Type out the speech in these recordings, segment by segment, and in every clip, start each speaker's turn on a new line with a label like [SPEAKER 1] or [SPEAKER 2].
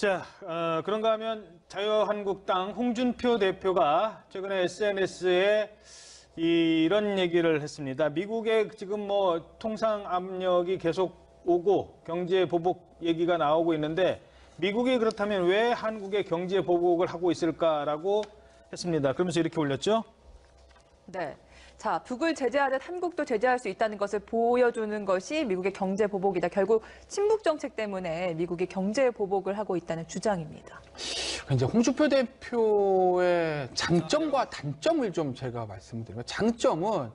[SPEAKER 1] 자, 그런가 하면 자유한국당 홍준표 대표가 최근에 SNS에 이런 얘기를 했습니다. 미국에 지금 뭐 통상 압력이 계속 오고 경제 보복 얘기가 나오고 있는데 미국이 그렇다면 왜 한국의 경제 보복을 하고 있을까라고 했습니다. 그러면서 이렇게 올렸죠.
[SPEAKER 2] 네. 자, 북을 제재하듯 한국도 제재할 수 있다는 것을 보여주는 것이 미국의 경제 보복이다. 결국 친북 정책 때문에 미국이 경제 보복을 하고 있다는 주장입니다.
[SPEAKER 3] 이제 홍준표 대표의 장점과 단점을 좀 제가 말씀드리면 장점은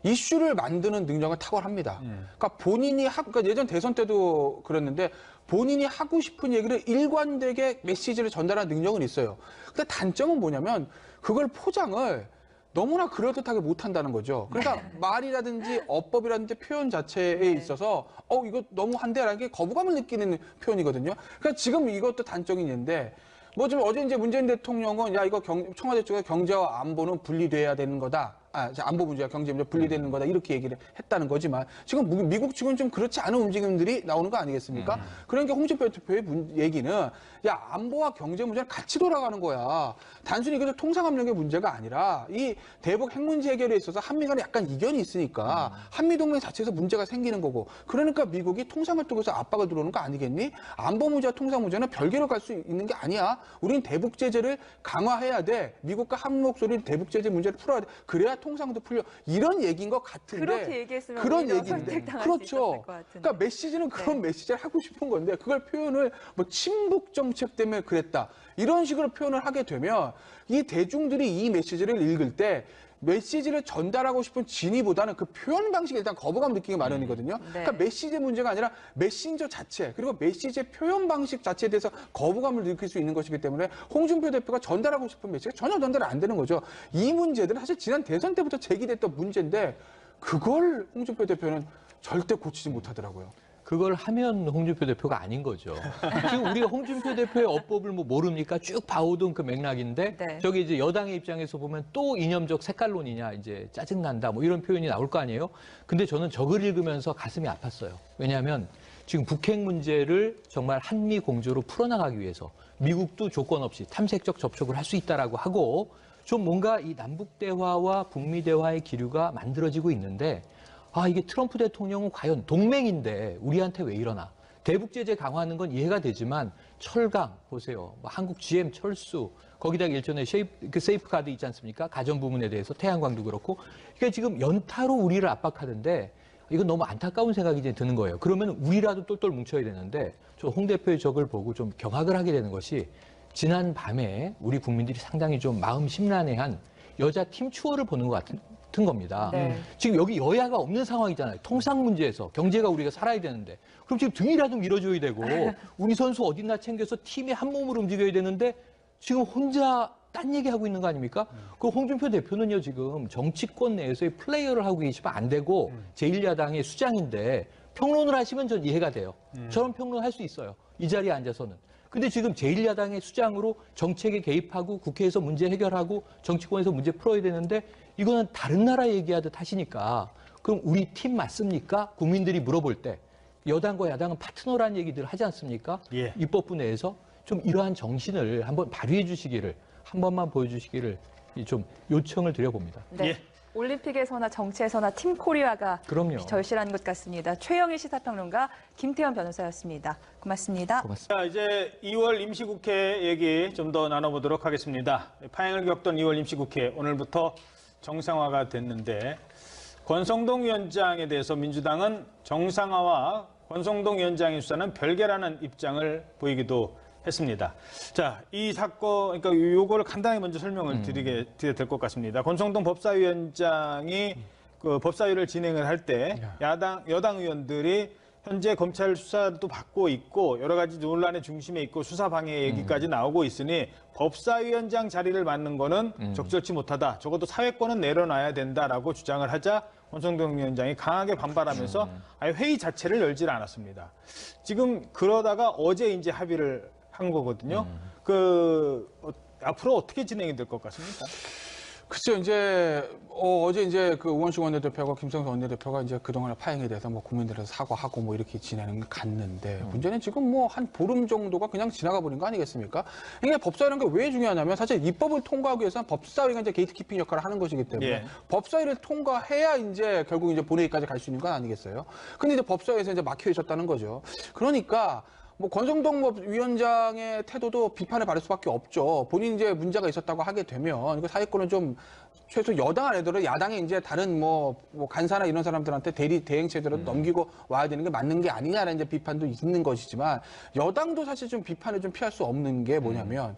[SPEAKER 3] 이슈를 만드는 능력은 탁월합니다. 그러니까 본인이 그러니까 예전 대선 때도 그랬는데 본인이 하고 싶은 얘기를 일관되게 메시지를 전달하는 능력은 있어요. 근데 단점은 뭐냐면 그걸 포장을 너무나 그럴듯하게 못한다는 거죠. 그러니까 말이라든지 어법이라든지 표현 자체에 있어서 이거 너무한데라는 게 거부감을 느끼는 표현이거든요. 그러니까 지금 이것도 단점이 있는데 뭐 좀 어제 이제 문재인 대통령은 야 이거 청와대 쪽에 경제와 안보는 분리돼야 되는 거다. 안보 문제와 경제 문제 분리되는 거다 이렇게 얘기를 했다는 거지만 지금 미국 측은 좀 그렇지 않은 움직임들이 나오는 거 아니겠습니까? 그러니까 홍준표 대표의 얘기는 야 안보와 경제 문제는 같이 돌아가는 거야. 단순히 이게 통상 압력의 문제가 아니라 이 대북 핵 문제 해결에 있어서 한미 간에 약간 이견이 있으니까 한미 동맹 자체에서 문제가 생기는 거고 그러니까 미국이 통상을 통해서 압박을 들어오는 거 아니겠니? 안보 문제와 통상 문제는 별개로 갈 수 있는 게 아니야. 우린 대북 제재를 강화해야 돼. 미국과 한 목소리 대북 제재 문제를 풀어야 돼. 그래야 통상도 풀려. 이런 얘기인 것 같은데.
[SPEAKER 2] 그렇게 얘기했으면
[SPEAKER 3] 그런
[SPEAKER 2] 오히려
[SPEAKER 3] 얘기인데.
[SPEAKER 2] 선택당할 수 있었을
[SPEAKER 3] 그렇죠.
[SPEAKER 2] 것 같은데.
[SPEAKER 3] 그러니까 메시지는 그런 메시지를 하고 싶은 건데 그걸 표현을 뭐 친북 정책 때문에 그랬다. 이런 식으로 표현을 하게 되면 이 대중들이 이 메시지를 읽을 때 메시지를 전달하고 싶은 진위보다는 그 표현 방식에 일단 거부감 느끼기 마련이거든요. 그러니까 메시지 문제가 아니라 메신저 자체 그리고 메시지의 표현 방식 자체에 대해서 거부감을 느낄 수 있는 것이기 때문에 홍준표 대표가 전달하고 싶은 메시지가 전혀 전달이 안 되는 거죠. 이 문제들은 사실 지난 대선 때부터 제기됐던 문제인데 그걸 홍준표 대표는 절대 고치지 못하더라고요.
[SPEAKER 4] 그걸 하면 홍준표 대표가 아닌 거죠. 지금 우리가 홍준표 대표의 어법을 뭐 모릅니까? 쭉 봐오던 그 맥락인데 저기 이제 여당의 입장에서 보면 또 이념적 색깔론이냐 이제 짜증난다 뭐 이런 표현이 나올 거 아니에요. 근데 저는 저걸 읽으면서 가슴이 아팠어요. 왜냐하면 지금 북핵 문제를 정말 한미 공조로 풀어나가기 위해서 미국도 조건 없이 탐색적 접촉을 할 수 있다라고 하고 좀 뭔가 이 남북 대화와 북미 대화의 기류가 만들어지고 있는데 이게 트럼프 대통령은 과연 동맹인데 우리한테 왜 이러나. 대북 제재 강화하는 건 이해가 되지만 철강 보세요. 뭐 한국 GM 철수 거기다가 일전에 세이프가드 있지 않습니까? 가전 부문에 대해서 태양광도 그렇고. 그러니까 지금 연타로 우리를 압박하는데 이건 너무 안타까운 생각이 이제 드는 거예요. 그러면 우리라도 똘똘 뭉쳐야 되는데 저 홍 대표의 적을 보고 좀 경악을 하게 되는 것이 지난 밤에 우리 국민들이 상당히 좀 마음 심란해한 여자 팀 추월을 보는 것 같은 겁니다. 지금 여기 여야가 없는 상황이잖아요. 통상 문제에서 경제가 우리가 살아야 되는데 그럼 지금 등이라도 밀어줘야 되고 우리 선수 어딨나 챙겨서 팀이 한 몸으로 움직여야 되는데 지금 혼자 딴 얘기하고 있는 거 아닙니까? 그 홍준표 대표는요 지금 정치권 내에서의 플레이어를 하고 계시면 안 되고 제1야당의 수장인데 평론을 하시면 전 이해가 돼요. 저런 평론 할 수 있어요. 이 자리에 앉아서는. 근데 지금 제1야당의 수장으로 정책에 개입하고 국회에서 문제 해결하고 정치권에서 문제 풀어야 되는데 이거는 다른 나라 얘기하듯 하시니까 그럼 우리 팀 맞습니까? 국민들이 물어볼 때 여당과 야당은 파트너라는 얘기들 하지 않습니까? 입법부 내에서 좀 이러한 정신을 한번 발휘해 주시기를 한 번만 보여주시기를 좀 요청을 드려봅니다.
[SPEAKER 2] 네. 올림픽에서나 정치에서나 팀 코리아가 절실한 것 같습니다. 최영일 시사평론가 김태현 변호사였습니다. 고맙습니다.
[SPEAKER 1] 자, 이제 2월 임시국회 얘기 좀 더 나눠보도록 하겠습니다. 파행을 겪던 2월 임시국회 오늘부터 정상화가 됐는데 권성동 위원장에 대해서 민주당은 정상화와 권성동 위원장의 수사는 별개라는 입장을 보이기도 했습니다. 자, 이 사건, 그러니까 요거를 간단히 먼저 설명을 드려야 될 것 같습니다. 권성동 법사위원장이 그 법사위를 진행을 할 때 여당 의원들이 현재 검찰 수사도 받고 있고 여러 가지 논란의 중심에 있고 수사 방해 얘기까지 나오고 있으니 법사위원장 자리를 맡는 거는 적절치 못하다. 적어도 사회권은 내려놔야 된다라고 주장을 하자 권성동 위원장이 강하게 반발하면서 아예 회의 자체를 열질 않았습니다. 지금 그러다가 어제 이제 합의를 한 거거든요. 앞으로 어떻게 진행이 될 것 같습니까?
[SPEAKER 3] 글쎄요, 이제 어제 이제 그 우원식 원내대표하고 김성수 원내대표가 이제 그동안의 파행에 대해서 뭐 국민들에서 사과하고 뭐 이렇게 지내는 게 갔는데 문제는 지금 뭐 한 보름 정도가 그냥 지나가 버린 거 아니겠습니까? 이게 법사위라는 게 왜 중요하냐면 사실 입법을 통과하기 위해서는 법사위가 이제 게이트키핑 역할을 하는 것이기 때문에
[SPEAKER 1] 예.
[SPEAKER 3] 법사위를 통과해야 이제 결국 이제 본회의까지 갈 수 있는 건 아니겠어요? 근데 이제 법사위에서 이제 막혀 있었다는 거죠. 그러니까 뭐 권성동 위원장의 태도도 비판을 받을 수밖에 없죠. 본인 이제 문제가 있었다고 하게 되면 이거 사회권은 좀 최소 여당 안에도 야당에 이제 다른 뭐 간사나 이런 사람들한테 대행 체제로 넘기고 와야 되는 게 맞는 게 아니냐라는 이제 비판도 있는 것이지만 여당도 사실 좀 비판을 좀 피할 수 없는 게 뭐냐면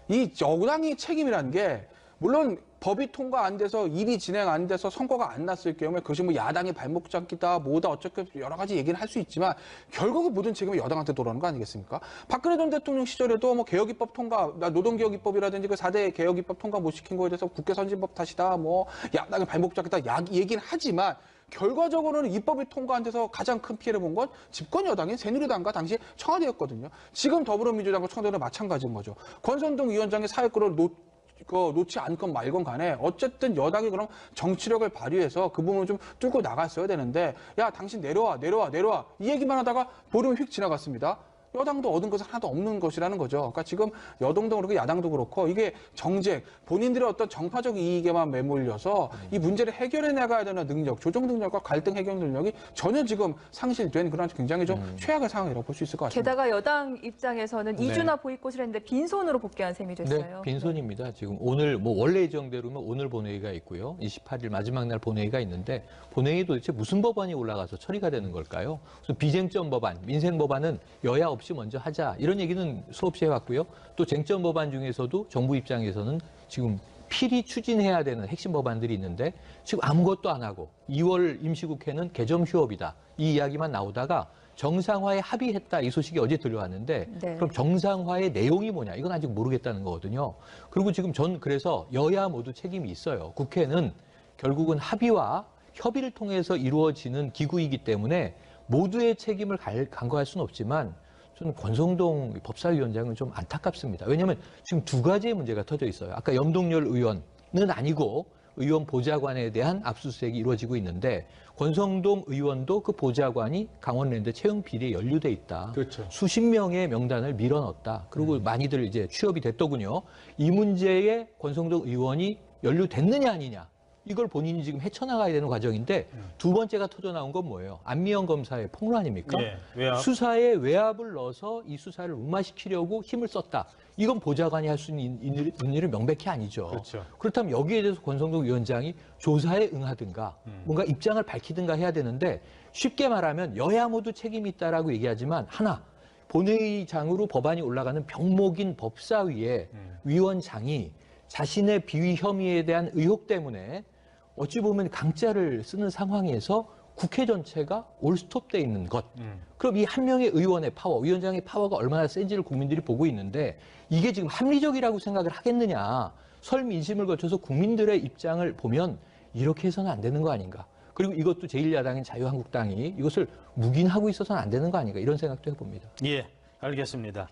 [SPEAKER 3] 이 여당이 책임이라는 게 물론 법이 통과 안 돼서 일이 진행 안 돼서 성과가 안 났을 경우에 그것이 뭐 야당의 발목 잡기다 뭐다 어쩌고 여러 가지 얘기는 할 수 있지만 결국은 모든 책임이 여당한테 돌아오는 거 아니겠습니까? 박근혜 전 대통령 시절에도 뭐 개혁입법 통과, 노동개혁입법이라든지 그 4대 개혁입법 통과 못 시킨 거에 대해서 국회 선진법 탓이다 뭐 야당의 발목 잡기다 얘기는 하지만 결과적으로는 입법이 통과 안 돼서 가장 큰 피해를 본 건 집권 여당인 새누리당과 당시 청와대였거든요. 지금 더불어민주당과 청와대는 마찬가지인 거죠. 권성동 위원장의 사회권을 놓지 않건 말건 간에 어쨌든 여당이 그럼 정치력을 발휘해서 그 부분을 좀 뚫고 나갔어야 되는데 야 당신 내려와 이 얘기만 하다가 보름이 휙 지나갔습니다. 여당도 얻은 것은 하나도 없는 것이라는 거죠. 그러니까 지금 여당도 그렇고 야당도 그렇고 이게 정쟁, 본인들의 어떤 정파적 이익에만 매몰려서 이 문제를 해결해 나가야 되는 능력, 조정 능력과 갈등 해결 능력이 전혀 지금 상실된 그런 굉장히 좀 최악의 상황이라고 볼 수 있을 것 같습니다.
[SPEAKER 2] 게다가 여당 입장에서는
[SPEAKER 4] 네.
[SPEAKER 2] 2주나 보이콧을 했는데 빈손으로 복귀한 셈이 됐어요.
[SPEAKER 4] 네, 빈손입니다. 지금 오늘 뭐 원래 예정대로면 오늘 본회의가 있고요. 28일 마지막 날 본회의가 있는데 본회의 도대체 무슨 법안이 올라가서 처리가 되는 걸까요? 무슨 비쟁점 법안, 민생 법안은 여야 없이 먼저 하자 이런 얘기는 수없이 해왔고요. 또 쟁점 법안 중에서도 정부 입장에서는 지금 필히 추진해야 되는 핵심 법안들이 있는데 지금 아무것도 안 하고 2월 임시국회는 개점 휴업이다 이 이야기만 나오다가 정상화에 합의했다 이 소식이 어제 들려왔는데
[SPEAKER 2] 네.
[SPEAKER 4] 그럼 정상화의 내용이 뭐냐 이건 아직 모르겠다는 거거든요. 그리고 지금 전 그래서 여야 모두 책임이 있어요. 국회는 결국은 합의와 협의를 통해서 이루어지는 기구이기 때문에 모두의 책임을 간과할 수는 없지만 저는 권성동 법사위원장은 좀 안타깝습니다. 왜냐하면 지금 두 가지의 문제가 터져 있어요. 아까 염동열 의원은 아니고 의원 보좌관에 대한 압수수색이 이루어지고 있는데 권성동 의원도 그 보좌관이 강원랜드 채용 비리에 연루돼 있다.
[SPEAKER 1] 그렇죠.
[SPEAKER 4] 수십 명의 명단을 밀어넣었다. 그리고 많이들 이제 취업이 됐더군요. 이 문제에 권성동 의원이 연루됐느냐 아니냐. 이걸 본인이 지금 헤쳐나가야 되는 과정인데 두 번째가 터져 나온 건 뭐예요? 안미영 검사의 폭로 아닙니까?
[SPEAKER 1] 예, 외압.
[SPEAKER 4] 수사에 외압을 넣어서 이 수사를 무마시키려고 힘을 썼다. 이건 보좌관이 할 수 있는 일은 명백히 아니죠.
[SPEAKER 1] 그렇죠.
[SPEAKER 4] 그렇다면 여기에 대해서 권성동 위원장이 조사에 응하든가 뭔가 입장을 밝히든가 해야 되는데 쉽게 말하면 여야 모두 책임이 있다라고 얘기하지만 하나 본회의장으로 법안이 올라가는 병목인 법사위의 위원장이 자신의 비위 혐의에 대한 의혹 때문에 어찌 보면 강짜를 쓰는 상황에서 국회 전체가 올스톱돼 있는 것. 그럼 이 한 명의 의원의 파워, 위원장의 파워가 얼마나 센지를 국민들이 보고 있는데 이게 지금 합리적이라고 생각을 하겠느냐. 설민심을 거쳐서 국민들의 입장을 보면 이렇게 해서는 안 되는 거 아닌가. 그리고 이것도 제1야당인 자유한국당이 이것을 묵인하고 있어서는 안 되는 거 아닌가. 이런 생각도 해봅니다.
[SPEAKER 1] 예, 알겠습니다.